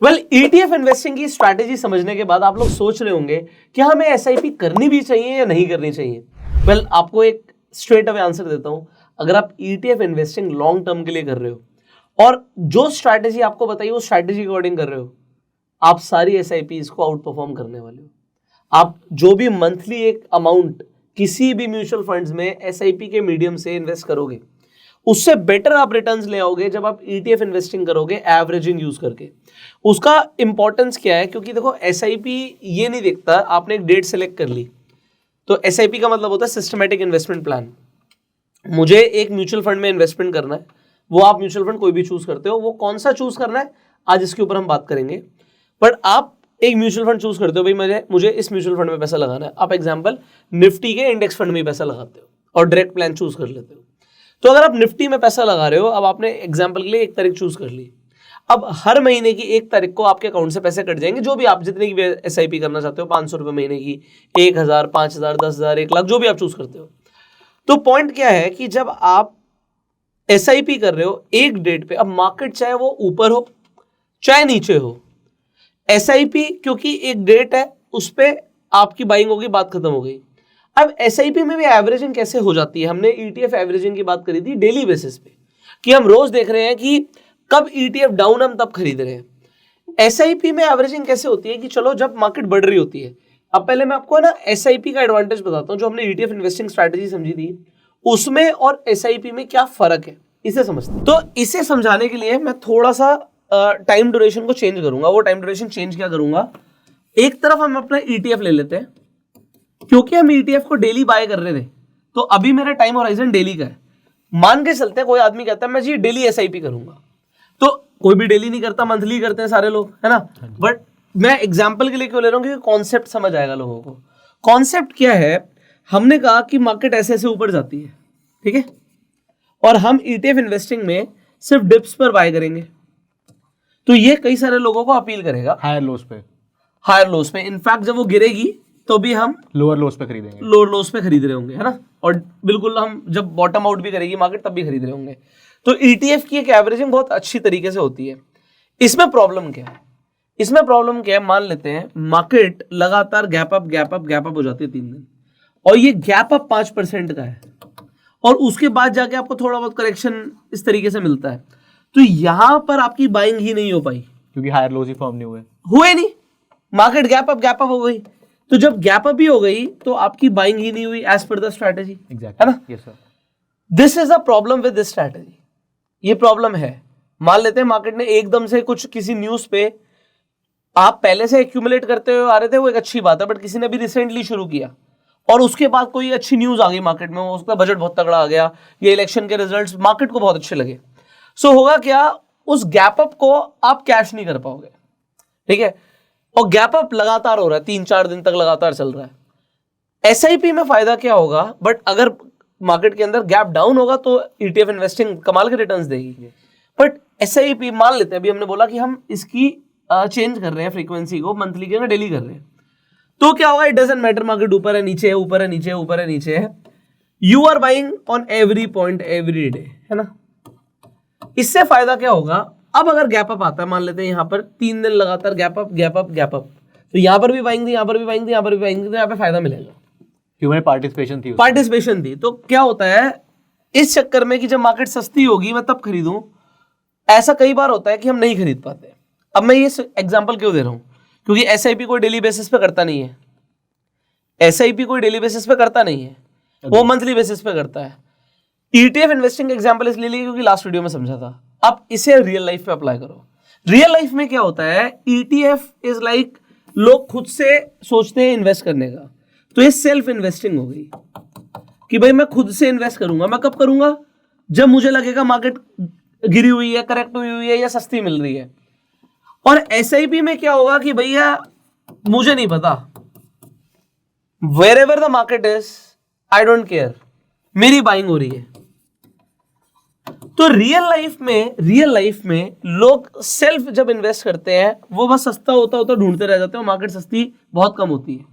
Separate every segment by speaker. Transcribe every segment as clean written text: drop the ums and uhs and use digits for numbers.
Speaker 1: Well, ETF investing की strategy समझने के बाद आप लोग सोच रहे होंगे कि हमें एसआईपी करनी भी चाहिए या नहीं करनी चाहिए। वेल, आपको एक स्ट्रेट अवे आंसर देता हूं। अगर आप ईटीएफ इन्वेस्टिंग लॉन्ग टर्म के लिए कर रहे हो और जो स्ट्रैटेजी आपको बताइए वो स्ट्रैटेजी के अकॉर्डिंग कर रहे हो, आप सारी एसआईपी को आउट परफॉर्म करने वाले हो। आप जो भी मंथली एक अमाउंट किसी भी म्यूचुअल फंड्स में एसआईपी के मीडियम से इन्वेस्ट करोगे, उससे बेटर आप रिटर्न्स ले आओगे जब आप ईटीएफ इन्वेस्टिंग करोगे एवरेजिंग यूज करके। उसका इंपॉर्टेंस क्या है? क्योंकि देखो, एसआईपी ये नहीं देखता आपने एक डेट सेलेक्ट कर ली तो एसआईपी का मतलब होता है सिस्टमैटिक इन्वेस्टमेंट प्लान। मुझे एक म्यूचुअल फंड में इन्वेस्टमेंट करना है, वो आप म्यूचुअल फंड कोई भी चूज करते हो, वो कौन सा चूज करना है आज इसके ऊपर हम बात करेंगे। बट आप एक म्यूचुअल फंड चूज करते हो, भाई मुझे इस म्यूचुअल फंड में पैसा लगाना है। आप एग्जांपल निफ्टी के इंडेक्स फंड में पैसा लगाते हो और डायरेक्ट प्लान चूज कर लेते हो। तो अगर आप निफ्टी में पैसा लगा रहे हो, अब आपने एग्जांपल के लिए एक तारीख चूज कर ली, अब हर महीने की एक तारीख को आपके अकाउंट से पैसे कट जाएंगे, जो भी आप जितने की एसआईपी करना चाहते हो, 500 रुपये महीने की, 1000, 5000, 10,000, 1 लाख, जो भी आप चूज करते हो। तो पॉइंट क्या है कि जब आप एसआईपी कर रहे हो एक डेट पे, अब मार्केट चाहे वो ऊपर हो चाहे नीचे हो, एसआईपी क्योंकि एक डेट है उस पर आपकी बाइंग होगी, बात खत्म हो गई। अब एसआईपी में भी एवरेजिंग कैसे हो जाती है? हमने ईटीएफ एवरेजिंग की बात करी थी डेली बेसिस पे, कि हम रोज देख रहे हैं कि कब ईटीएफ डाउन हम तब खरीद रहे हैं। एसआईपी में एवरेजिंग कैसे होती है कि चलो जब मार्केट बढ़ रही होती है, अब पहले मैं आपको ना एसआईपी का एडवांटेज बताता हूं। जो हमने ईटीएफ इन्वेस्टिंग स्ट्रैटेजी समझी थी उसमें और एसआईपी में क्या फर्क है, इसे समझते हैं। तो इसे समझाने के लिए मैं थोड़ा सा टाइम ड्यूरेशन को चेंज करूंगा। वो टाइम ड्यूरेशन चेंज क्या करूंगा, एक तरफ हम अपना ईटीएफ ले लेते हैं, क्योंकि हम ईटीएफ को डेली बाय कर रहे थे तो अभी मेरा टाइम होराइजन डेली का है। मान के चलते हैं कोई आदमी कहता है मैं जी डेली एसआईपी करूंगा, तो कोई भी डेली नहीं करता, मंथली करते हैं सारे लोग, है ना। बट मैं एग्जांपल के लिए क्यों ले रहा हूं, क्योंकि कॉन्सेप्ट समझ आएगा लोगों को। कॉन्सेप्ट क्या है? हमने कहा कि मार्केट ऐसे ऐसे ऊपर जाती है, ठीक है, और हम ईटीएफ इन्वेस्टिंग में सिर्फ डिप्स पर बाय करेंगे, तो ये कई सारे लोगों को अपील करेगा
Speaker 2: हायर लोस पे।
Speaker 1: हायर लोस पे। इनफैक्ट जब वो गिरेगी तो भी हम
Speaker 2: लोअर लोस पे खरीदेंगे,
Speaker 1: लोअर लोस पे खरीद रहे होंगे, है ना। और बिल्कुल हम जब बॉटम आउट भी करेगी मार्केट तब भी खरीद रहे होंगे। तो ईटीएफ की एक एवरेजिंग बहुत अच्छी तरीके से होती है। इसमें प्रॉब्लम क्या है? इसमें प्रॉब्लम क्या है, मान लेते हैं मार्केट लगातार gap up gap up gap up हो जाती है 3 दिन, और ये गैप अप 5% का है, और उसके बाद जाके आपको थोड़ा बहुत करेक्शन इस तरीके से मिलता है, तो यहां पर आपकी बाइंग ही नहीं हो पाई,
Speaker 2: क्योंकि हायर लोस ही फॉर्म नहीं
Speaker 1: हुए नहीं, मार्केट गैप अप हो गई। तो जब गैप अप ही हो गई तो आपकी बाइंग ही नहीं हुई एज पर द स्ट्रैटेजी, है ना।
Speaker 2: Yes sir.
Speaker 1: This is a problem with this strategy. ये प्रॉब्लम है। मान लेते हैं मार्केट ने एकदम से कुछ किसी न्यूज पे, आप पहले से एक्यूमुलेट करते हुए आ रहे थे, वो एक अच्छी बात है, बट किसी ने भी रिसेंटली शुरू किया और उसके बाद कोई अच्छी न्यूज आ गई मार्केट में, उसका बजट बहुत तगड़ा आ गया, ये इलेक्शन के रिजल्ट्स मार्केट को बहुत अच्छे लगे, सो होगा क्या, उस गैप अप को आप कैश नहीं कर पाओगे, ठीक है। और गैप अप लगातार हो रहा है, 3-4 दिन तक लगातार चल रहा है। एसआईपी में फायदा क्या होगा, बट अगर मार्केट के अंदर गैप डाउन होगा तो ईटीएफ इन्वेस्टिंग कमाल के रिटर्न्स देगी। बट एसआईपी मान लेते हैं, अभी हमने बोला कि हम इसकी चेंज कर रहे हैं फ्रीक्वेंसी को, मंथली के डेली कर रहे हैं, तो क्या होगा, इट डजंट मैटर मार्केट ऊपर है नीचे है, ऊपर है नीचे है, ऊपर है नीचे है, you are buying on every point every day, है ना। इससे फायदा क्या होगा, अब अगर गैप अप आता है, मान लेते हैं यहां पर 3 दिन लगातार gap up gap up gap up, तो यहां पर भी बाइंग थी, यहां पर भी बाइंग थी, यहां पर भी बाइंग थी, तो यहां पे फायदा मिलेगा,
Speaker 2: क्योंकि
Speaker 1: पार्टिसिपेशन थी। तो क्या होता है इस चक्कर में कि जब मार्केट सस्ती होगी मैं तब खरीदूं, ऐसा कई बार होता है कि हम नहीं खरीद पाते। अब मैं ये एग्जांपल क्यों दे रहा हूं, क्योंकि एसआईपी कोई डेली बेसिस पे करता नहीं है, एसआईपी कोई डेली बेसिस पे करता नहीं है, वो मंथली बेसिस पे करता है। ईटीएफ इन्वेस्टिंग एग्जांपल इसलिए लिए क्योंकि लास्ट वीडियो में समझा था। अब इसे रियल लाइफ पे अप्लाई करो। रियल लाइफ में क्या होता है, ईटीएफ इज लाइक, लोग खुद से सोचते हैं इन्वेस्ट करने का, तो ये सेल्फ इन्वेस्टिंग हो गई कि भाई मैं खुद से इन्वेस्ट करूंगा। मैं कब करूंगा, जब मुझे लगेगा मार्केट गिरी हुई है, करेक्ट हुई है या सस्ती मिल रही है। और एसआईपी में क्या होगा कि भैया मुझे नहीं पता, wherever the market is I don't care, मेरी बाइंग हो रही है। तो रियल लाइफ में लोग सेल्फ जब इन्वेस्ट करते हैं, वो बस सस्ता होता होता ढूंढते रह जाते हैं, मार्केट सस्ती बहुत कम होती है,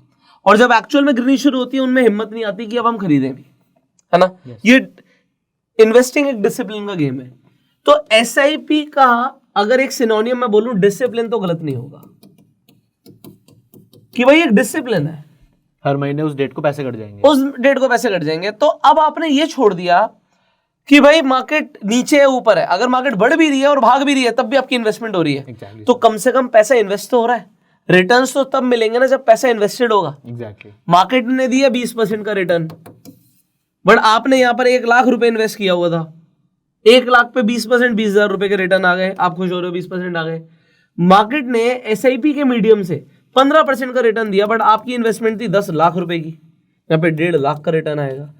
Speaker 1: और जब एक्चुअल में गिरनी शुरू होती है उनमें हिम्मत नहीं आती कि अब हम खरीदें भी, है ना। ये इन्वेस्टिंग एक डिसिप्लिन का गेम है। तो एसआईपी का अगर एक सिनोनियम मैं बोलूं डिसिप्लिन तो गलत नहीं होगा कि भाई एक डिसिप्लिन है,
Speaker 2: हर महीने उस डेट को पैसे कट जाएंगे।
Speaker 1: उस डेट को पैसे कट जाएंगे। तो अब आपने ये छोड़ दिया कि भाई मार्केट नीचे है ऊपर है, अगर मार्केट बढ़ भी रही है और भाग भी रही है तब भी आपकी इन्वेस्टमेंट हो रही है।
Speaker 2: Exactly.
Speaker 1: तो कम से कम पैसा इन्वेस्ट तो हो रहा है, रिटर्न्स तो तब मिलेंगे ना जब पैसा इन्वेस्टेड होगा।
Speaker 2: एग्जैक्टली।
Speaker 1: मार्केट ने दिया 20% का रिटर्न, बट आपने यहाँ पर 1 लाख रुपए इन्वेस्ट किया हुआ था, 1 लाख पे 20%, 20,000 रुपए के रिटर्न आ गए, आप खुश हो रहे हो, 20% आ गए। मार्केट ने एसआईपी के मीडियम से 15% का रिटर्न दिया, बट आपकी इन्वेस्टमेंट थी 10 लाख रुपए की, यहाँ पे 1.5 लाख का रिटर्न आएगा।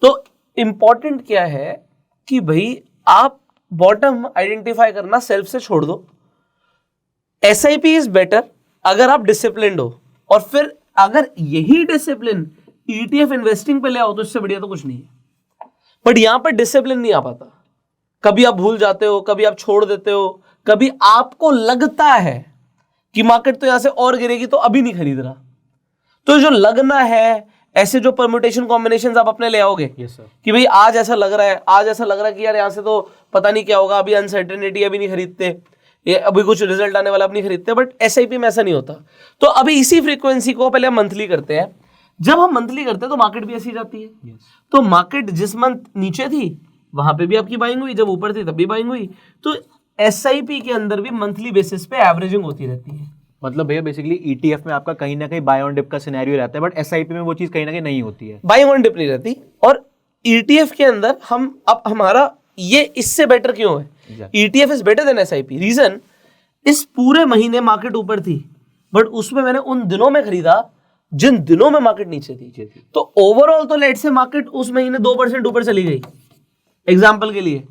Speaker 1: तो इंपॉर्टेंट क्या है कि भाई आप बॉटम आइडेंटिफाई करना सेल्फ से छोड़ दो। एसआईपी इज बेटर अगर आप डिसिप्लिन्ड हो, और फिर अगर यही डिसिप्लिन ईटीएफ इन्वेस्टिंग पे ले आओ तो इससे बढ़िया तो कुछ नहीं है। बट यहां पर डिसिप्लिन नहीं आ पाता, कभी आप भूल जाते हो, कभी आप छोड़ देते हो, कभी आपको लगता है कि मार्केट तो यहां से और गिरेगी तो अभी नहीं खरीद रहा। तो जो लगना है, ऐसे जो परम्यूटेशन कॉम्बिनेशंस आप अपने ले आओगे कि भाई आज ऐसा लग रहा है, आज ऐसा लग रहा है कि यार यहाँ से तो पता नहीं क्या होगा, अभी अनसर्टेनिटी, अभी नहीं खरीदते, ये अभी कुछ रिजल्ट आने वाला, अब नहीं खरीदते। बट एसआईपी में ऐसा नहीं होता। तो अभी इसी फ्रीक्वेंसी को पहले हम मंथली करते हैं। जब हम मंथली करते हैं तो मार्केट भी ऐसी जाती है। तो मार्केट जिस मंथ नीचे थी वहां पे भी आपकी बाइंग हुई, जब ऊपर थी तब भी बाइंग हुई। तो एसआईपी के अंदर भी मंथली बेसिस पे एवरेजिंग होती रहती है।
Speaker 2: मतलब भैया बेसिकली ईटीएफ में आपका कहीं ना कहीं बाय ऑन डिप का सिनेरियो रहता है, बट एसआईपी में वो चीज कहीं ना कहीं नहीं होती है,
Speaker 1: बाइंग ऑन डिप नहीं रहती। और ईटीएफ के अंदर हम अब हमारा ये इससे बेटर क्यों है, ETF is better than SIP. Reason, इस पूरे महीने मार्केट ऊपर थी, बट उसमें मैंने उन दिनों में खरीदा जिन दिनों में मार्केट नीचे थी। तो ओवरऑल तो लेट से मार्केट उस महीने 2% ऊपर चली गई एग्जाम्पल के लिए,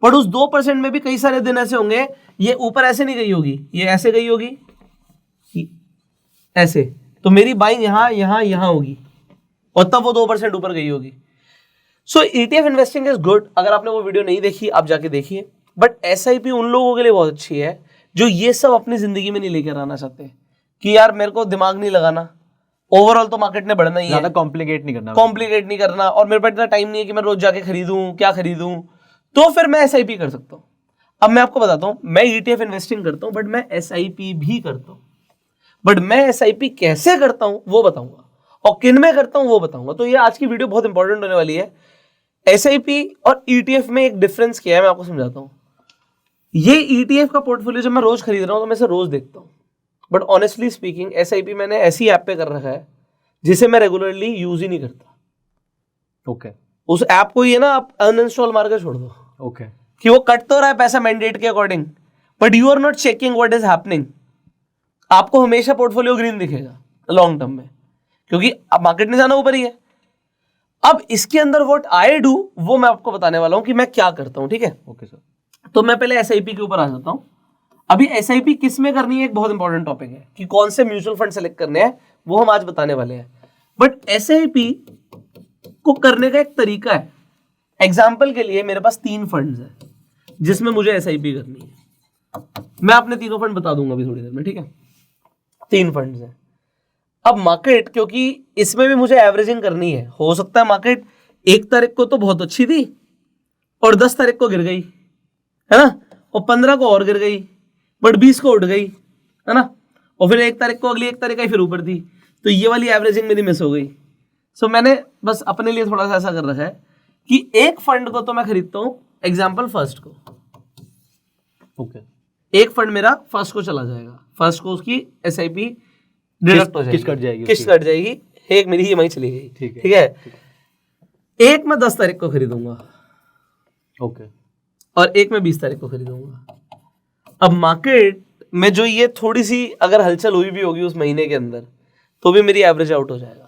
Speaker 1: बट उस 2% में भी कई सारे दिन ऐसे होंगे ये ऊपर ऐसे नहीं गई होगी, ये ऐसे गई होगी, ऐसे, तो मेरी बाइंग यहां यहां यहां होगी और तब वो 2% ऊपर गई होगी। सो ईटीएफ इन्वेस्टिंग इज गुड। अगर आपने वो वीडियो नहीं देखी आप जाके देखिए। बट एसआईपी उन लोगों के लिए बहुत अच्छी है जो ये सब अपनी जिंदगी में नहीं लेकर आना चाहते कि यार मेरे को दिमाग नहीं लगाना, ओवरऑल तो मार्केट ने बढ़ना ही है,
Speaker 2: ज्यादा कॉम्प्लिकेट नहीं करना,
Speaker 1: और मेरे पास इतना टाइम नहीं है कि मैं रोज जाके खरीदूं, क्या खरीदूं। तो फिर मैं एसआईपी कर सकता हूं। अब मैं आपको बताता हूं, मैं ईटीएफ इन्वेस्टिंग करता हूं, बट मैं एसआईपी भी करता हूं। बट मैं एसआईपी कैसे करता हूं वो बताऊंगा, और किन में करता हूं वो बताऊंगा। तो ये आज की वीडियो बहुत इंपॉर्टेंट होने वाली है। एसआईपी और ईटीएफ में एक डिफरेंस क्या है मैं आपको समझाता हूं। ये ईटीएफ का पोर्टफोलियो जब मैं रोज खरीद रहा हूं तो मैं इसे रोज देखता हूं, बट ऑनेस्टली स्पीकिंग एसआईपी मैंने ऐसी ऐप पे कर रखा है जिसे मैं रेगुलरली यूज ही नहीं करता।
Speaker 2: ओके।
Speaker 1: उस ऐप को ये ना आप अनइंस्टॉल मार के छोड़ दो।
Speaker 2: ओके।
Speaker 1: कि वो कट तो रहा है पैसा मैंडेट के according, but you are not checking what is happening. आपको हमेशा पोर्टफोलियो ग्रीन दिखेगा लॉन्ग टर्म में, क्योंकि अब मार्केट ने जाना ऊपर ही है। अब इसके अंदर व्हाट आई डू वो मैं आपको बताने वाला हूं कि मैं क्या करता हूं, ठीक है।
Speaker 2: Okay sir.
Speaker 1: तो मैं पहले एसआईपी के ऊपर आ जाता हूं। अभी एसआईपी किस में करनी है एक बहुत इंपॉर्टेंट टॉपिक है कि कौन से म्यूचुअल फंड सेलेक्ट करने हैं, वो हम आज बताने वाले हैं। बट एसआईपी को करने का एक तरीका है। एग्जाम्पल के लिए मेरे पास 3 फंड्स हैं जिसमें मुझे एसआईपी करनी है। मैं अपने तीनों फंड बता दूंगा अभी थोड़ी देर में, ठीक है। 3 फंड्स हैं। अब मार्केट, क्योंकि इसमें भी मुझे एवरेजिंग करनी है, हो सकता है मार्केट 1 तारीख को तो बहुत अच्छी थी और 10 तारीख को गिर गई, है ना, और 15 को और गिर गई, बट 20 को उठ गई, है ना, और फिर 1 तारीख को अगली 1 तारीख आई फिर ऊपर थी। तो ये वाली एवरेजिंग मेरी मिस हो गई। सो मैंने बस अपने लिए थोड़ा सा ऐसा कर रखा है कि एक फंड को तो मैं खरीदता हूं, एग्जाम्पल फर्स्ट को।
Speaker 2: ओके।
Speaker 1: एक फंड मेरा फर्स्ट को चला जाएगा, फर्स्ट को उसकी एसआईपी डिडक्ट हो जाएगी, किस्त कट जाएगी, एक मेरी ईएमआई चली गई, ठीक है। एक मैं 10 तारीख को खरीदूंगा,
Speaker 2: ओके,
Speaker 1: और एक मैं 20 तारीख को खरीदूंगा। अब मार्केट में जो ये थोड़ी सी अगर हलचल हुई भी होगी उस महीने के अंदर तो भी मेरी एवरेज आउट हो जाएगा।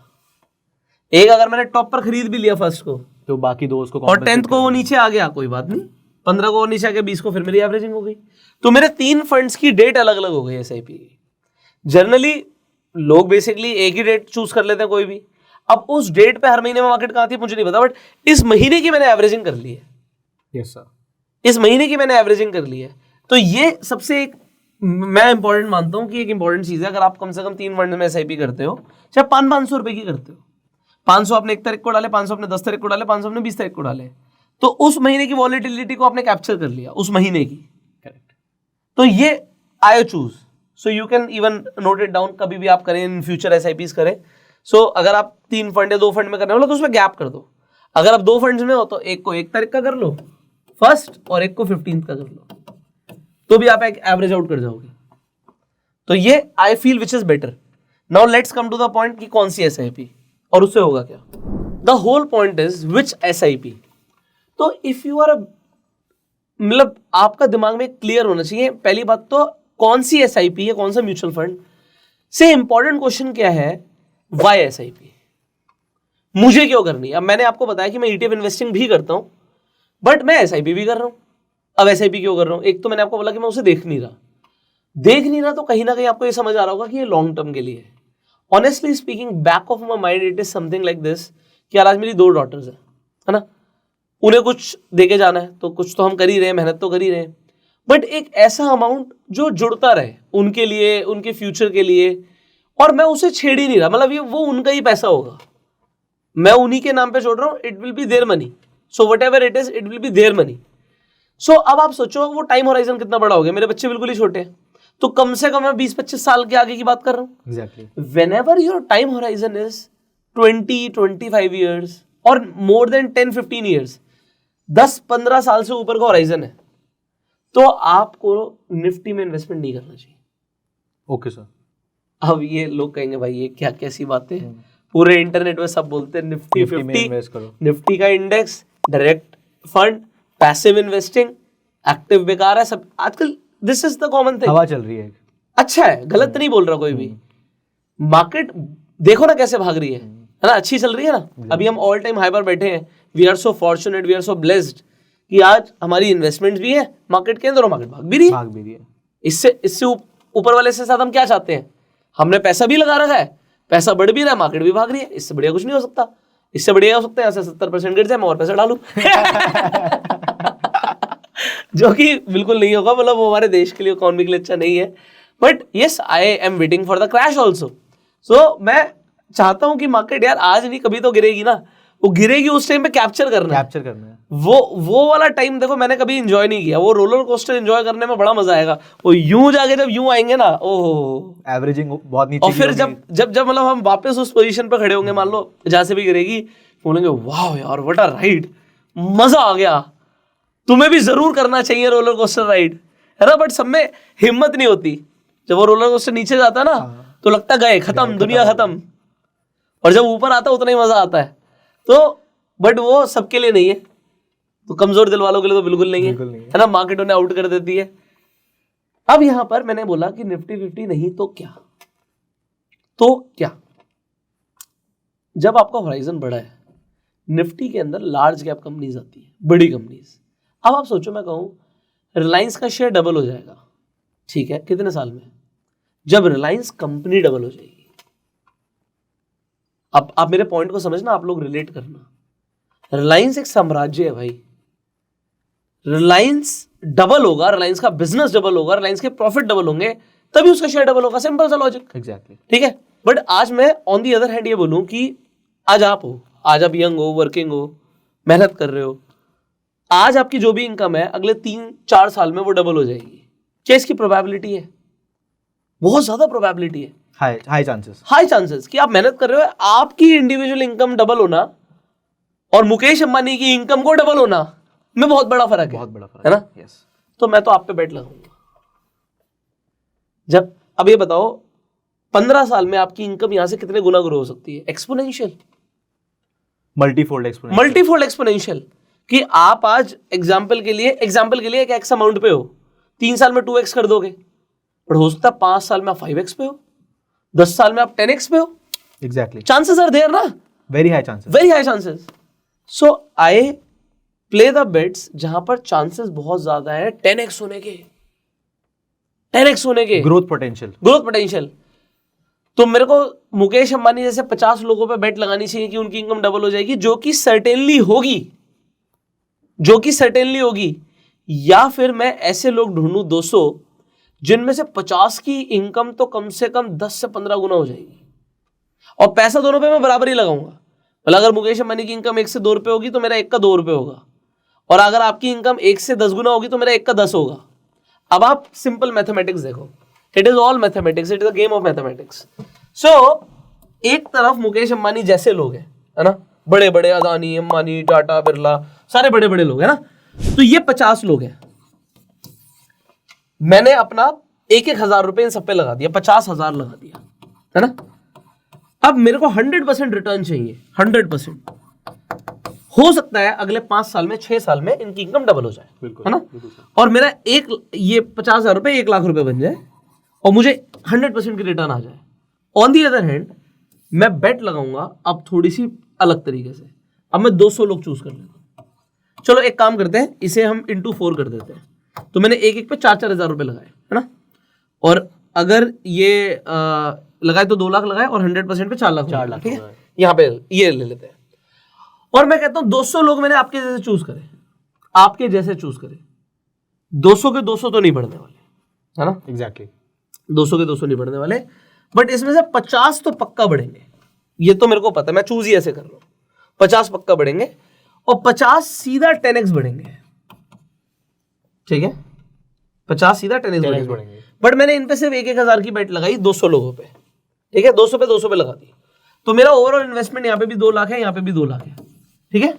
Speaker 1: एक अगर मैंने टॉप पर खरीद भी लिया फर्स्ट को
Speaker 2: तो बाकी 2 उसको
Speaker 1: और 10th को वो नीचे आ गया, कोई बात नहीं, 15 को और नीचे आ गया, 20 को फिर मेरी एवरेजिंग हो गई। तो मेरे 3 फंड्स की डेट अलग अलग हो गई एसआईपी की। जनरली लोग बेसिकली एक ही डेट चूज कर लेते हैं कोई भी। अब उस डेट पे हर महीने में मार्केट कहाँ थी मुझे नहीं पता, बट इस महीने की मैंने एवरेजिंग कर ली है।
Speaker 2: यस सर,
Speaker 1: इस महीने की मैंने एवरेजिंग कर ली है। तो ये सबसे एक मैं इंपॉर्टेंट मानता हूं कि एक इंपॉर्टेंट चीज है। अगर आप कम से कम 3 फंड में एसआईपी करते हो, चाहे 500 रुपए की करते हो, 500 आपने 1 तारीख को डाले, 500 आपने 10 तारीख को डाले, 500 आपने 20 तारीख को डाले, तो उस महीने की वॉलेटिलिटी को आपने कैप्चर कर लिया, उस महीने की।
Speaker 2: करेक्ट।
Speaker 1: तो ये I choose, so you can even note it down, कभी भी आप करें इन फ्यूचर SIPs करें। सो अगर आप 3 फंड या 2 फंड में करने वाले तो उसमें गैप कर दो। अगर आप 2 फंड्स में हो तो एक को 1 तारीख का कर लो फर्स्ट, और एक को 15th का कर लो, तो भी आप एक एवरेज आउट कर जाओगे। तो ये I feel which is better. Now let's come to the point कि कौन सी SIP और उससे होगा क्या। The whole point is which SIP। तो इफ यू आर मतलब आपका दिमाग में क्लियर होना चाहिए पहली बात तो कौन सी SIP है, कौन सा म्यूचुअल फंड से। इंपॉर्टेंट क्वेश्चन क्या है, वाई SIP, मुझे क्यों करनी है। अब मैंने आपको बताया कि मैं ETF इन्वेस्टिंग भी करता हूं, बट मैं SIP भी कर रहा हूं। अब SIP क्यों कर रहा हूं, एक तो मैंने आपको बोला कि मैं उसे देख नहीं रहा, तो कहीं ना कहीं आपको ये समझ आ रहा होगा कि ये लॉन्ग टर्म के लिए है। Honestly speaking, back of my mind it is something like this कि यार आज मेरी 2 डॉटर्स है ना, उन्हें कुछ देके जाना है, तो कुछ तो हम कर ही रहे हैं, मेहनत तो कर ही रहे हैं, बट एक ऐसा अमाउंट जो जुड़ता रहे उनके लिए, उनके फ्यूचर के लिए, और मैं उसे छेड़ ही नहीं रहा। मतलब ये वो उनका ही पैसा होगा, मैं उन्हीं के नाम पे छोड़ रहा हूँ, it will be their money, so whatever it is it will be their money. So अब आप सोचो वो टाइम होराइजन कितना बड़ा हो गया, मेरे बच्चे बिल्कुल ही छोटे हैं, तो कम से कम मैं 20-25 साल के आगे की बात कर रहा हूँ।
Speaker 2: Exactly.
Speaker 1: Whenever your time horizon is 20-25 years और more than 10-15 years, 10-15 साल से ऊपर का होराइजन है, तो आपको निफ्टी में इन्वेस्टमेंट नहीं करना चाहिए।
Speaker 2: Okay sir.
Speaker 1: अब ये लोग कहेंगे भाई ये क्या कैसी बातें, पूरे इंटरनेट में सब बोलते हैं निफ्टी 50, निफ्टी का index, direct fund, passive investing, active बेकार है सब आजकल। This is the common thing,
Speaker 2: हवा चल रही है।
Speaker 1: अच्छा है, गलत नहीं बोल रहा कोई भी। मार्केट देखो ना कैसे भाग रही है ना, अच्छी चल रही है ना। अभी हम ऑल टाइम हाई पर बैठे हैं, we are so fortunate, we are so blessed कि आज हमारी इन्वेस्टमेंट्स भी है मार्केट के अंदर और मार्केट भाग भी रही है। इससे ऊपर वाले से साथ हम क्या चाहते हैं, हमने पैसा भी लगा रखा है, पैसा बढ़ भी रहा है, मार्केट भी भाग रही है, इससे बढ़िया कुछ नहीं हो सकता। इससे बढ़िया हो सकता है ऐसे 70% गिर जाए, मैं और पैसा डालूं जो कि बिल्कुल नहीं होगा, मतलब वो हमारे देश के लिए, इकोनॉमी के लिए अच्छा नहीं है। But yes, I am waiting for the crash also. So मैं चाहता हूं कि मार्केट यार आज नहीं कभी तो गिरेगी ना, वो गिरेगी उस टाइम पे कैप्चर करना है। वो वाला टाइम देखो मैंने कभी एंजॉय नहीं किया। वो रोलर कोस्टर एंजॉय करने में बड़ा मजा आएगा, वो यूं जाके जब यूं आएंगे ना, ओह
Speaker 2: एवरेजिंग बहुत नीचे,
Speaker 1: और फिर जब मतलब हम वापस उस पोजीशन पे खड़े होंगे, मान लो जहां से भी गिरेगी, बोलेंगे वाह यार व्हाट अ राइड, मजा आ गया। तुम्हें भी जरूर करना चाहिए रोलर कोस्टर राइड, है ना। बट सब में हिम्मत नहीं होती। जब वो रोलर कोस्टर नीचे जाता है ना, तो लगता गए खत्म, दुनिया खत्म, और जब ऊपर आता है उतना ही मजा आता है। तो बट वो सबके लिए नहीं है, तो कमजोर दिल वालों के लिए तो बिल्कुल नहीं है ना। मार्केट उन्हें आउट कर देती है। अब यहां पर मैंने बोला कि निफ्टी 50 नहीं तो क्या, जब आपका होराइजन बड़ा है, निफ्टी के अंदर लार्ज कैप कंपनीज आती है, बड़ी कंपनीज। अब आप सोचो, मैं कहूं रिलायंस का शेयर डबल हो जाएगा, ठीक है, कितने साल में, जब रिलायंस कंपनी डबल हो जाएगी। अब आप मेरे पॉइंट को समझना, आप लोग रिलेट करना। रिलायंस एक साम्राज्य है भाई, रिलायंस डबल होगा, रिलायंस का बिजनेस डबल होगा, रिलायंस के प्रॉफिट डबल होंगे, तभी उसका शेयर डबल होगा। सिंपल सा लॉजिक।
Speaker 2: एग्जैक्टली,
Speaker 1: ठीक है। बट आज मैं ऑन दी अदर हैंड ये बोलूं कि आज आप यंग हो, वर्किंग हो, मेहनत कर रहे हो, आज आपकी जो भी इनकम है अगले 3-4 साल में वो डबल हो जाएगी। क्या इसकी प्रोबेबिलिटी है? बहुत ज्यादा प्रोबेबिलिटी है,
Speaker 2: हाई
Speaker 1: चांसेस कि आप मेहनत कर रहे हो, आपकी इंडिविजुअल इनकम डबल होना और मुकेश अंबानी की इनकम को डबल होना में बहुत बड़ा फर्क है ना।
Speaker 2: यस।
Speaker 1: तो मैं तो आप पे बेट लगाऊंगा। जब अब ये बताओ 15 साल में आपकी इनकम यहां से कितने गुना ग्रो हो सकती है? Exponential,
Speaker 2: multifold
Speaker 1: exponential. कि आप आज एग्जाम्पल के लिए एक एक्स अमाउंट पे हो, 3 साल में 2x कर दोगे, बट हो सकता है 5 साल में आप 5x पे हो, 10 साल में आप 10x पे हो।
Speaker 2: एग्जैक्टली,
Speaker 1: चांसेस आर देयर ना,
Speaker 2: very high chances.
Speaker 1: So I play the bets जहां पर चांसेस बहुत ज्यादा है 10x होने के,
Speaker 2: ग्रोथ पोटेंशियल।
Speaker 1: तो मेरे को मुकेश अंबानी जैसे 50 लोगों पे बेट लगानी चाहिए कि उनकी इनकम डबल हो जाएगी, जो कि सर्टेनली होगी, या फिर मैं ऐसे लोग ढूंढूं 200 जिनमें से 50 की इनकम तो कम से कम 10 से 15 गुना हो जाएगी, और पैसा दोनों पे मैं बराबर ही लगाऊंगा। मतलब अगर मुकेश अंबानी की इनकम 1 से 2 रुपए होगी तो मेरा 1 का 2 रुपए होगा, और अगर आपकी इनकम 1 से 10 गुना होगी तो मेरा 1 का 10 होगा। अब आप सिंपल मैथमेटिक्स देखो, it is all mathematics, it is a game of mathematics. So एक तरफ मुकेश अंबानी जैसे लोग हैं, है ना, बड़े बड़े अदानी, अंबानी, टाटा, बिरला, सारे बड़े बड़े लोग हैं ना, तो ये 50 लोग हैं। मैंने अपना 1,000 रुपए इन सब पे लगा दिया, 50,000 लगा दिया, है ना। अब मेरे को 100% रिटर्न चाहिए, 100%। हो सकता है अगले 5 साल में, 6 साल में इनकी इनकम डबल हो जाए, है ना, और मेरा ये 50,000 रुपए 1 लाख रुपए बन जाए और मुझे 100% की रिटर्न आ जाए। ऑन दी अदर हैंड मैं बेट लगाऊंगा अब थोड़ी सी अलग तरीके से। अब मैं 200 लोग चूज कर लेता हूं। चलो एक काम करते हैं, इसे हम इंटू 4 कर देते हैं। तो मैंने एक पे 4-4 हजार रुपए लगाए, है ना, और अगर ये लगाए तो 2 लाख लगाए और 100% पे 4 लाख, ठीक है। यहाँ पे ये ले लेते हैं और मैं कहता हूं 200 लोग मैंने आपके जैसे चूज करे, आपके जैसे चूज करे। 200 के 200 तो नहीं बढ़ने वाले, है ना,
Speaker 2: एग्जैक्टली
Speaker 1: 200 के 200 नहीं बढ़ने वाले, बट इसमें से 50 तो पक्का बढ़ेंगे, ये तो मेरे को पता है, मैं चूज ही ऐसे कर रहा हूं। 50 पक्का बढ़ेंगे और 50 सीधा 10x बढ़ेंगे, ठीक है, 50 सीधा 10x बढ़ेंगे। बट मैंने इन पे सिर्फ 1,000 की बेट लगाई 200 लोगों पे, ठीक है, 200 पे लगा दी, तो मेरा ओवरऑल इन्वेस्टमेंट यहाँ पे भी 2 लाख है, यहाँ पे भी 2 लाख है, ठीक है।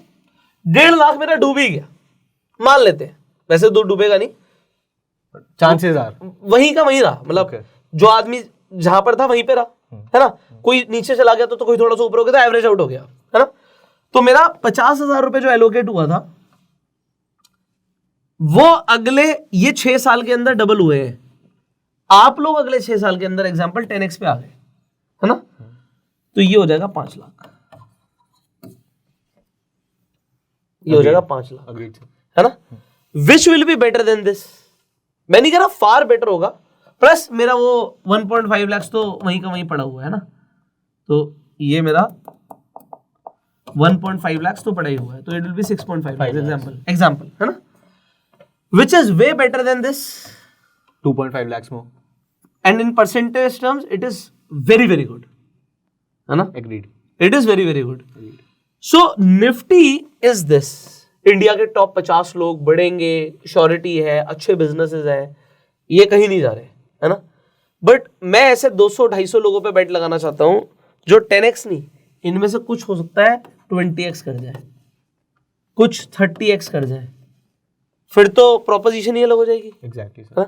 Speaker 1: 1.5 लाख मेरा डूब ही गया, मान लेते हैं, वैसे तो डूबेगा नहीं,
Speaker 2: चांसेस आर
Speaker 1: वहीं का वहीं रहा, मतलब जो आदमी जहां पर था वहीं पे रहा, है ना। कोई नीचे चला गया तो कोई थोड़ा सा ऊपर हो गया, तो एवरेज आउट हो गया, है ना। तो मेरा 50,000 रुपए जो एलोकेट हुआ था वो अगले ये 6 साल के अंदर डबल हुए हैं। आप लोग अगले 6 साल के अंदर एग्जाम्पल 10x पे आ गए, है ना, तो ये हो जाएगा 5 लाख, ये हो जाएगा 5 लाख, है ना। Which will be better than this, मैं नहीं कह रहा फार बेटर होगा, प्लस मेरा वो 1.5 लाख तो वहीं का वहीं पड़ा हुआ है ना, तो ये मेरा 1.5 लाख तो पड़ा ही हुआ है, तो it will B 6.5 lakh example, है ना, which is way better than this
Speaker 2: 2.5 lakhs more,
Speaker 1: and in percentage terms it is very very good, है ना,
Speaker 2: agreed,
Speaker 1: it is very very good. So Nifty is this, India के top 50 लोग बढ़ेंगे, surety है, अच्छे businesses हैं, ये कहीं नहीं जा रहे, है ना। बट मैं ऐसे 200-250 लोगों पे बेट लगाना चाहता हूं जो 10x नहीं, इनमें से कुछ हो सकता है 20x कर जाए, कुछ 30x कर जाए, फिर तो प्रोपोजिशन ही अलग हो जाएगी,
Speaker 2: एग्जैक्टली
Speaker 1: हाँ?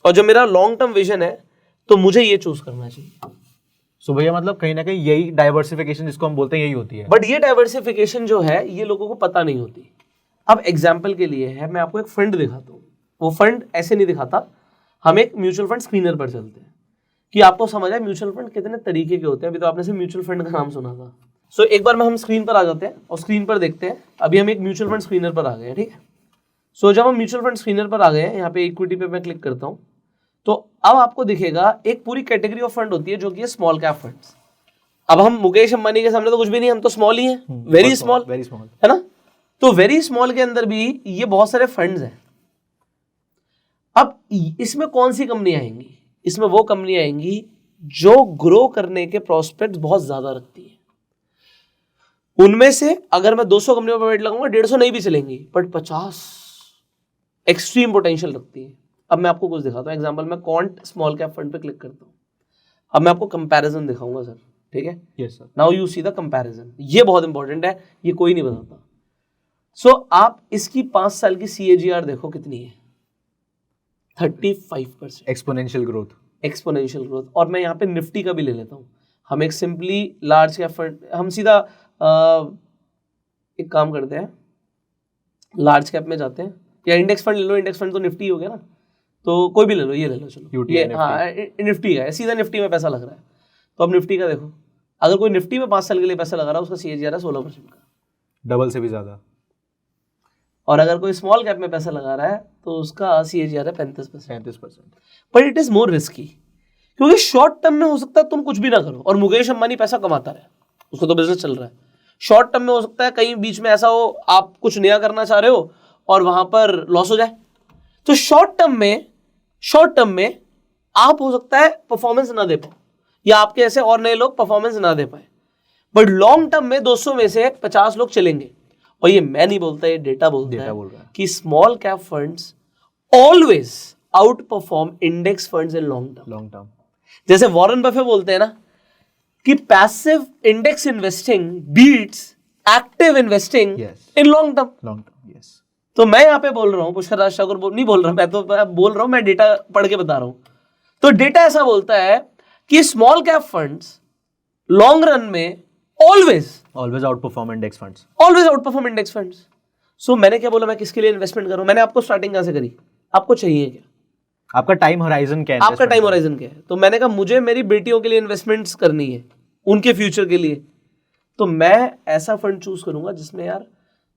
Speaker 1: और जो मेरा लॉन्ग टर्म विजन है तो मुझे ये चूज करना चाहिए।
Speaker 2: सो भैया मतलब कहीं ना कहीं यही डाइवर्सिफिकेशन जिसको हम बोलते हैं यही होती है,
Speaker 1: बट ये डाइवर्सिफिकेशन जो है ये लोगों को पता नहीं होती। अब एग्जाम्पल के लिए है, मैं आपको एक फंड दिखाता हूँ, वो फंड ऐसे नहीं दिखाता, हम एक म्यूचुअल फंड स्क्रीनर पर चलते हैं कि आपको समझ आए म्यूचुअल फंड कितने तरीके के होते हैं। अभी तो आपने से म्यूचुअल फंड का नाम सुना था। सो एक बार में हम स्क्रीन पर आ जाते हैं और स्क्रीन पर देखते हैं। अभी हम एक म्यूचुअल फंड स्क्रीनर पर आ गए हैं, ठीक है। सो जब हम म्यूचुअल फंड स्क्रीनर पर आ गए हैं, यहाँ पे इक्विटी पे मैं क्लिक करता हूँ, तो अब आपको दिखेगा एक पूरी कैटेगरी ऑफ फंड होती है जो कि है स्मॉल कैप फंड्स। अब हम मुकेश अंबानी के सामने तो कुछ भी नहीं, हम तो स्मॉल ही हैं, वेरी स्मॉल, है ना। तो वेरी स्मॉल के अंदर भी ये बहुत सारे फंड्स हैं। अब इसमें कौन सी कंपनी आएंगी? इसमें वो कंपनी आएंगी जो ग्रो करने के प्रोस्पेक्ट बहुत ज्यादा रखती है। उनमें से अगर मैं 200 कंपनियों पर बेट लगाऊंगा, 150 नहीं भी चलेंगी, बट 50 एक्सट्रीम पोटेंशियल रखती है। अब मैं आपको कुछ दिखाता हूँ। एग्जांपल मैं क्वांट स्मॉल कैप फंड पे क्लिक करता हूँ। अब मैं आपको कंपैरिजन दिखाऊंगा सर, ठीक है।
Speaker 2: Yes sir.
Speaker 1: Now you see the comparison. ये बहुत इंपॉर्टेंट है, ये कोई नहीं बताता। सो आप इसकी 5 साल की CAGR देखो कितनी है, 35%।
Speaker 2: Exponential growth.
Speaker 1: और मैं यहाँ पे निफ्टी का भी ले लेता हूँ। हम एक सिंपली लार्ज कैप फंड, हम सीधा एक काम करते हैं, लार्ज कैप में जाते हैं, या इंडेक्स फंड ले लो। इंडेक्स फंड तो निफ्टी हो गया ना, तो कोई भी ले लो, ये ले लो, चलो ये, हाँ निफ्टी का है, सीधा निफ्टी में पैसा लग रहा है। तो अब निफ्टी का देखो, अगर कोई निफ्टी में 5 साल के लिए पैसा लगा रहा है, उसका CAGR है 16% का,
Speaker 2: डबल से भी ज्यादा।
Speaker 1: और अगर कोई स्मॉल कैप में पैसा लगा रहा है तो उसका CAGR है 35%। But it is more risky, क्योंकि शॉर्ट टर्म में हो सकता है तुम कुछ भी ना करो और मुकेश अंबानी पैसा कमाता रहे, उसको तो बिजनेस चल रहा है। शॉर्ट टर्म में हो सकता है कहीं बीच में ऐसा हो, आप कुछ नया करना चाह रहे हो और वहां पर लॉस हो जाए। तो शॉर्ट टर्म में आप हो सकता है परफॉर्मेंस ना दे पाओ, या आपके ऐसे और नए लोग परफॉर्मेंस ना दे पाए। बट लॉन्ग टर्म में 200 में से 50 लोग चलेंगे। और ये मैं नहीं बोलता, ये डेटा बोलता है कि small cap funds always outperform index funds in long term. जैसे वॉरेन बफे बोलते हैं ना कि passive index investing beats active investing in long term. तो मैं यहाँ पे बोल रहा हूँ, पुष्कर राज ठाकुर नहीं बोल रहा, मैं तो बोल रहा हूँ, मैं डेटा पढ़ के बता रहा हूँ। तो डेटा ऐसा बोलता है कि small cap funds long run में always
Speaker 2: outperform index funds.
Speaker 1: So मैंने क्या बोला, मैं किसके लिए इन्वेस्टमेंट करूं? मैंने आपको स्टार्टिंग कहां से करी, आपको चाहिए क्या,
Speaker 2: आपका टाइम होराइजन क्या है,
Speaker 1: आपका टाइम होराइजन क्या है? तो मैंने कहा मुझे मेरी बेटियों के लिए इन्वेस्टमेंट्स करनी है, उनके फ्यूचर के लिए। तो मैं ऐसा फंड चूज करूंगा जिसमें यार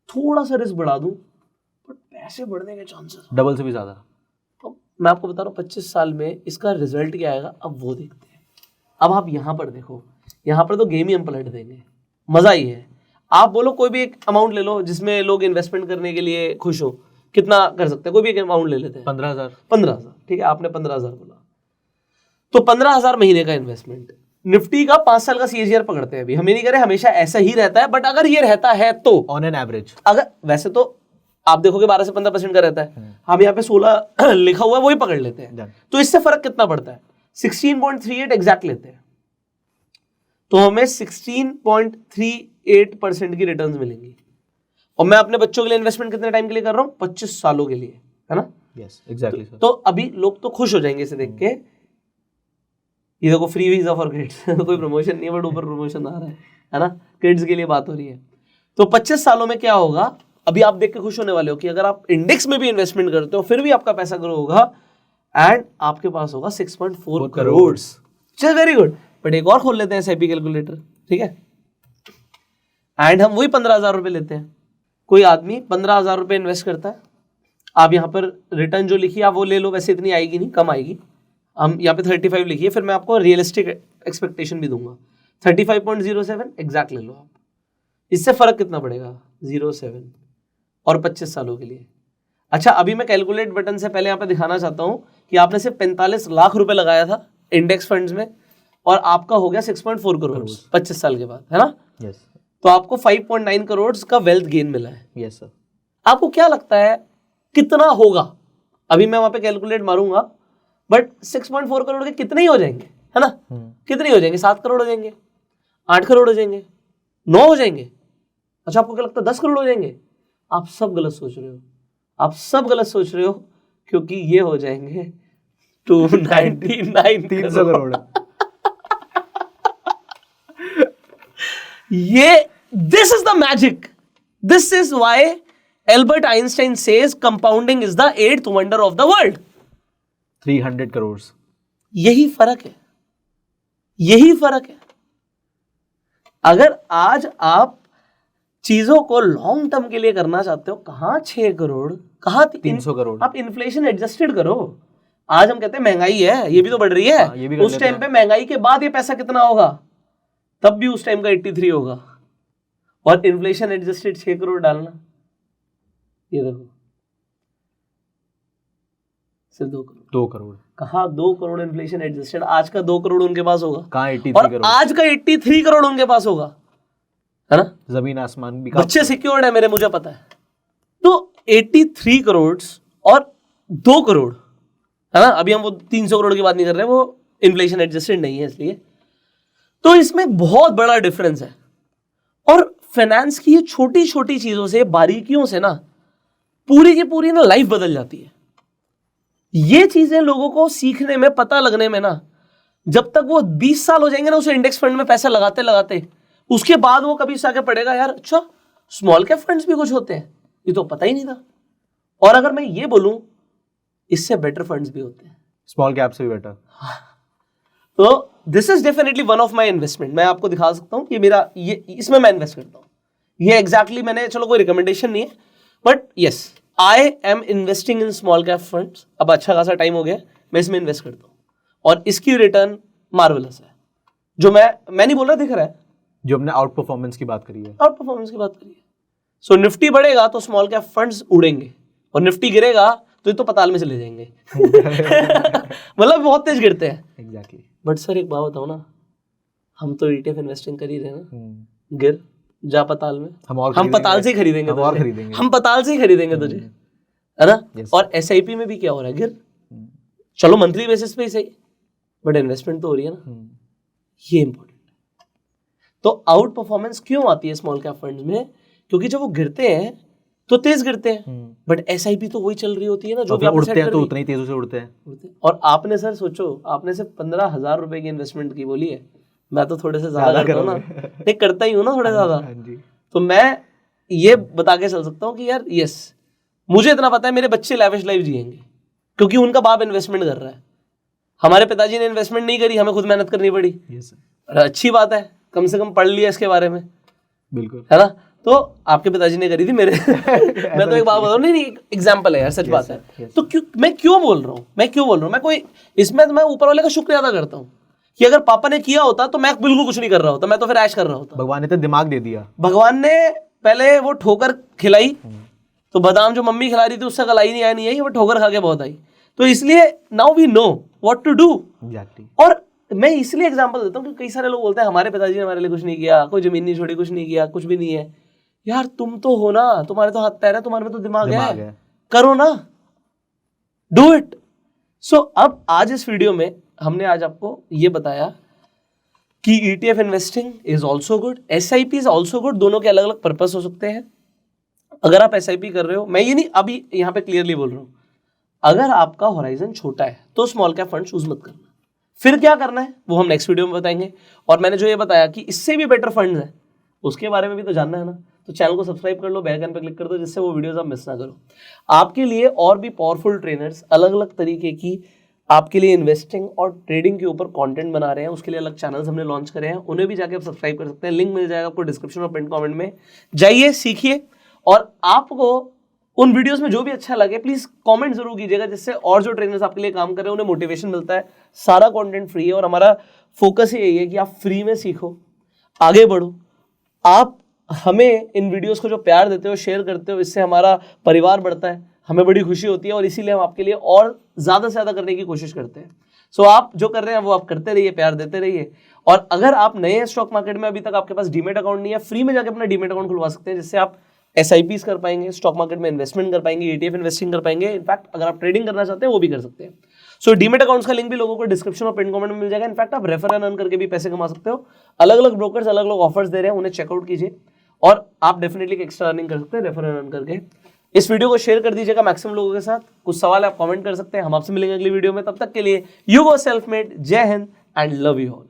Speaker 1: थोड़ा सा रिस्क बढ़ा दूं बट पैसे बढ़ने के चांसेस
Speaker 2: डबल से भी ज्यादा।
Speaker 1: तो मैं आपको बता रहा हूँ 25 साल में इसका रिजल्ट क्या आएगा, अब वो देखते हैं। अब आप यहाँ पर देखो, यहाँ पर तो गेम ही हम पलट देंगे, मजा ही है। आप बोलो कोई भी एक अमाउंट ले लो जिसमें लोग इन्वेस्टमेंट करने के लिए खुश हो, कितना कर सकते हैं? कोई भी एक अमाउंट ले लेते हैं, 15,000। ठीक है, आपने 15,000 बोला, तो 15,000 महीने का इन्वेस्टमेंट। निफ्टी का 5 साल का CAGR पकड़ते हैं अभी, हम ये नहीं कह रहे हमेशा ऐसा ही रहता है, बट अगर ये रहता है तो
Speaker 2: ऑन एन एवरेज,
Speaker 1: अगर वैसे तो आप देखोगे 12 से 15% का रहता है, हम यहाँ पे 16 लिखा हुआ है वही पकड़ लेते हैं। तो इससे फर्क कितना पड़ता है? 16.38 एग्जैक्ट लेते हैं तो हमें 16.38% की रिटर्न्स मिलेंगी। और मैं अपने बच्चों के लिए इन्वेस्टमेंट कितने टाइम के लिए कर रहा हूँ? 25 सालों के लिए, है ना?
Speaker 2: Yes exactly sir.
Speaker 1: तो अभी लोग तो खुश हो जाएंगे इसे देख के, ये देखो फ्री वीजा फॉर किड्स कोई प्रमोशन नहीं है बट ऊपर प्रमोशन आ रहा है ना? किड्स के लिए बात हो रही है। तो 25 सालों में क्या होगा, अभी आप देख के खुश होने वाले हो कि अगर आप इंडेक्स में भी इन्वेस्टमेंट करते हो फिर भी आपका पैसा ग्रो होगा एंड आपके पास होगा 6.4 करोड़। चल वेरी गुड। बट एक और खोल लेते हैं SIP कैलकुलेटर, ठीक है, एंड हम वही 15,000 रुपए लेते हैं। कोई आदमी 15,000 रुपए इन्वेस्ट करता है, आप यहाँ पर रिटर्न जो लिखी आप वो ले लो, वैसे इतनी आएगी नहीं, कम आएगी। हम यहाँ पे 35 लिखिए, फिर मैं आपको रियलिस्टिक एक्सपेक्टेशन भी दूंगा। 35.07 एग्जैक्ट ले लो आप। इससे फर्क कितना पड़ेगा? 0.7 और 25 सालों के लिए। अच्छा, अभी मैं कैलकुलेट बटन से पहले यहाँ पे दिखाना चाहता हूँ कि आपने सिर्फ 45 लाख रुपए लगाया था इंडेक्स फंड्स में और आपका हो गया 6.4 करोड़ 25 साल के बाद, है ना?
Speaker 2: यस।
Speaker 1: तो आपको 5.9 करोड़ का वेल्थ गेन मिला है।
Speaker 2: Yes sir.
Speaker 1: आपको क्या लगता है कितना होगा? अभी मैं वहां पे कैलकुलेट मारूंगा, बट 6.4 करोड़ के कितने ही हो जाएंगे, है ना? कितने हो जाएंगे? 7 करोड़ हो जाएंगे, 8 करोड़ हो जाएंगे, 9 हो जाएंगे। अच्छा, आपको क्या लगता है 10 करोड़ हो जाएंगे? आप सब गलत सोच रहे हो, आप सब गलत सोच रहे हो, क्योंकि ये हो जाएंगे 299
Speaker 2: 300 करोड़।
Speaker 1: ये this is the magic, this is why Albert Einstein says compounding is the 8th wonder of the world.
Speaker 2: 300 crore.
Speaker 1: यही फर्क है, यही फर्क है। अगर आज आप चीजों को लॉन्ग टर्म के लिए करना चाहते हो, कहां 6 करोड़, कहां
Speaker 2: 300 करोड़।
Speaker 1: आप इन्फ्लेशन एडजस्टेड करो। आज हम कहते हैं महंगाई है, ये भी तो बढ़ रही है।
Speaker 2: ये भी
Speaker 1: उस टाइम पे महंगाई के बाद ये पैसा कितना होगा? तब भी उस टाइम का 83 होगा। और इन्फ्लेशन एडजस्टेड 6 करोड़ डालना, ये देखो सिर्फ 2 करोड़।
Speaker 2: 2 करोड़
Speaker 1: कहा 2 करोड़ इन्फ्लेशन एडजस्टेड, आज का 2 करोड़ उनके पास होगा।
Speaker 2: कहाँ 83
Speaker 1: और
Speaker 2: करोड़?
Speaker 1: आज का 83 करोड़ उनके पास होगा, है ना?
Speaker 2: जमीन आसमान भी।
Speaker 1: बच्चे सिक्योर्ड है मेरे, मुझे पता है। तो 83 करोड़ और 2 करोड़, है ना? अभी हम वो 300 करोड़ की बात नहीं कर रहे, वो इन्फ्लेशन एडजस्टेड नहीं है इसलिए। तो इसमें बहुत बड़ा डिफरेंस है। और फाइनेंस की ये छोटी छोटी चीजों से, बारीकियों से ना पूरी की पूरी ना लाइफ बदल जाती है। ये चीजें लोगों को सीखने में, पता लगने में ना, जब तक वो 20 साल हो जाएंगे ना उसे इंडेक्स फंड में पैसा लगाते लगाते, उसके बाद वो कभी से आगे पड़ेगा, यार अच्छा स्मॉल कैप फंड्स भी कुछ होते हैं, ये तो पता ही नहीं था। और अगर मैं ये बोलूं, इससे बेटर फंड्स भी होते हैं,
Speaker 2: स्मॉल कैप से भी बेटर।
Speaker 1: तो this is definitely one of my investment. मैं आपको दिखा सकता हूं कि मेरा ये, इसमें मैं इन्वेस्ट करता हूं। ये एग्जैक्टली मैंने, चलो कोई रिकमेंडेशन नहीं है, but yes I M investing in small cap funds. अब अच्छा खासा टाइम हो गया, मैं इसमें इन्वेस्ट करता हूं और इसकी रिटर्न मार्वेलस है। जो मैं नहीं बोल रहा, दिख रहा है
Speaker 2: जो हमने आउट परफॉर्मेंस की बात करी है।
Speaker 1: आउट परफॉर्मेंस की बात करी है। सो निफ्टी बढ़ेगा तो स्मॉल कैप फंड्स उड़ेंगे, और निफ्टी गिरेगा तो ये तो पताल में चले जाएंगे। मतलब बहुत तेज गिरते हैं।
Speaker 2: एग्जैक्टली।
Speaker 1: बट सर एक बात बताओ ना, हम तो ETF इन्वेस्टिंग कर ही रहे ना, गिर जा पताल में, हम पताल से ही खरीदेंगे, हम पताल से ही खरीदेंगे तुझे, है ना? और SIP में भी क्या हो रहा है, गिर चलो मंथली बेसिस पे ही सही, बट इन्वेस्टमेंट तो हो रही है ना, ये इंपॉर्टेंट है। तो आउट परफॉर्मेंस क्यों आती है स्मॉल कैप फंड्स में? क्योंकि जब वो गिरते हैं तो तेज गिरते हैं, बट एसआईपी तो वही चल रही होती है ना, जो भी आपने
Speaker 2: उड़ते
Speaker 1: सेट
Speaker 2: हैं
Speaker 1: कर
Speaker 2: तो
Speaker 1: दी।
Speaker 2: उतने ही तेजी से उड़ते हैं।
Speaker 1: और आपने सर सोचो, आपने सिर्फ 15,000 रुपए की इन्वेस्टमेंट की बोली है, मैं तो थोड़े से ज्यादा करता हूँ ना, नहीं करता ही हूँ ना थोड़े ज्यादा, तो मैं ये बता के चल सकता हूँ कि यार यस, मुझे इतना पता है मेरे बच्चे लैविश लाइफ जिएंगे क्योंकि उनका बाप इन्वेस्टमेंट कर रहा है। हमारे पिताजी ने इन्वेस्टमेंट नहीं करी, हमें खुद मेहनत करनी पड़ी। अच्छी बात है, कम से कम पढ़ लिया इसके बारे में,
Speaker 2: बिल्कुल,
Speaker 1: है ना। तो आपके पिताजी ने करी थी मेरे मैं तो एक बात बताऊं, नहीं एग्जाम्पल है यार, सच बात है। तो मैं क्यों बोल रहा हूँ, मैं कोई इसमें, मैं ऊपर वाले का शुक्रिया अदा करता हूँ कि अगर पापा ने किया होता तो मैं बिल्कुल कुछ नहीं कर रहा होता, मैं तो फिर ऐश कर रहा होता।
Speaker 2: भगवान ने तो दिमाग दे दिया,
Speaker 1: भगवान ने पहले वो ठोकर खिलाई, तो बादाम जो मम्मी खिला रही थी उससे गलाई नहीं आई, वो ठोकर खा के बहुत आई। तो इसलिए now we know what to do. और मैं इसलिए एग्जांपल देता हूँ कि कई सारे लोग बोलते हैं हमारे पिताजी ने हमारे लिए कुछ नहीं किया, कोई जमीन नहीं छोड़ी, कुछ नहीं किया, कुछ भी नहीं है। यार तुम तो हो ना, तुम्हारे तो हाथ पैर है, तुम्हारे में तो दिमाग है, करो ना, डू इट। सो अब आज इस वीडियो में हमने आज आपको ये बताया कि ETF investing is also good, SIP is also good, दोनों के अलग अलग पर्पस हो सकते हैं। अगर आप SIP कर रहे हो, मैं ये नहीं अभी यहाँ पे क्लियरली बोल रहा हूँ, अगर आपका होराइजन छोटा है तो स्मॉल कैप फंड चूज मत करना। फिर क्या करना है वो हम नेक्स्ट वीडियो में बताएंगे। और मैंने जो ये बताया कि इससे भी बेटर फंड्स हैं, उसके बारे में भी तो जानना है ना, तो चैनल को सब्सक्राइब कर लो, बेल आइकन पे क्लिक कर दो, जिससे वो वीडियोस आप मिस ना करो। आपके लिए और भी पावरफुल ट्रेनर्स अलग अलग तरीके की आपके लिए इन्वेस्टिंग और ट्रेडिंग के ऊपर कंटेंट बना रहे हैं, उसके लिए अलग चैनल्स हमने लॉन्च करे हैं, उन्हें भी जाके आप सब्सक्राइब कर सकते हैं। लिंक मिल जाएगा आपको डिस्क्रिप्शन और पिन कमेंट में, जाइए सीखिए। और आपको उन वीडियोस में जो भी अच्छा लगे प्लीज कमेंट जरूर कीजिएगा, जिससे और जो ट्रेनर्स आपके लिए काम कर रहे हैं उन्हें मोटिवेशन मिलता है। सारा कंटेंट फ्री है और हमारा फोकस ही यही है कि आप फ्री में सीखो, आगे बढ़ो। आप हमें इन वीडियोस को जो प्यार देते हो, शेयर करते हो, इससे हमारा परिवार बढ़ता है, हमें बड़ी खुशी होती है और इसीलिए हम आपके लिए और ज्यादा से ज्यादा करने की कोशिश करते हैं। सो आप जो कर रहे हैं वो आप करते रहिए, प्यार देते रहिए। और अगर आप नए हैं स्टॉक मार्केट में, अभी तक आपके पास डीमेट अकाउंट नहीं है, फ्री में जाके अपना डीमेट अकाउंट खुलवा सकते हैं, जिससे आप SIPs कर पाएंगे, स्टॉक मार्केट में इन्वेस्टमेंट कर पाएंगे, ETF इन्वेस्टिंग कर पाएंगे। इनफैक्ट अगर आप ट्रेडिंग करना चाहते हैं वो भी कर सकते हैं। सो डीमेट अकाउंट्स का लिंक भी लोगों को डिस्क्रिप्शन और पिन कमेंट में मिल जाएगा। इनफैक्ट आप रेफर एंड अर्न करके भी पैसे कमा सकते हो। अलग अलग ब्रोकर्स अलग अलग ऑफर्स दे रहे हैं, उन्हें चेकआउट कीजिए और आप डेफिनेटली एक्स्ट्रा अर्निंग कर सकते हैं रेफर एंड अर्न करके। इस वीडियो को शेयर कर दीजिएगा मैक्सिमम लोगों के साथ। कुछ सवाल आप कमेंट कर सकते हैं, हम आपसे मिलेंगे अगली वीडियो में। तब तक के लिए यू गो सेल्फ मेड, जय Hind and love you all.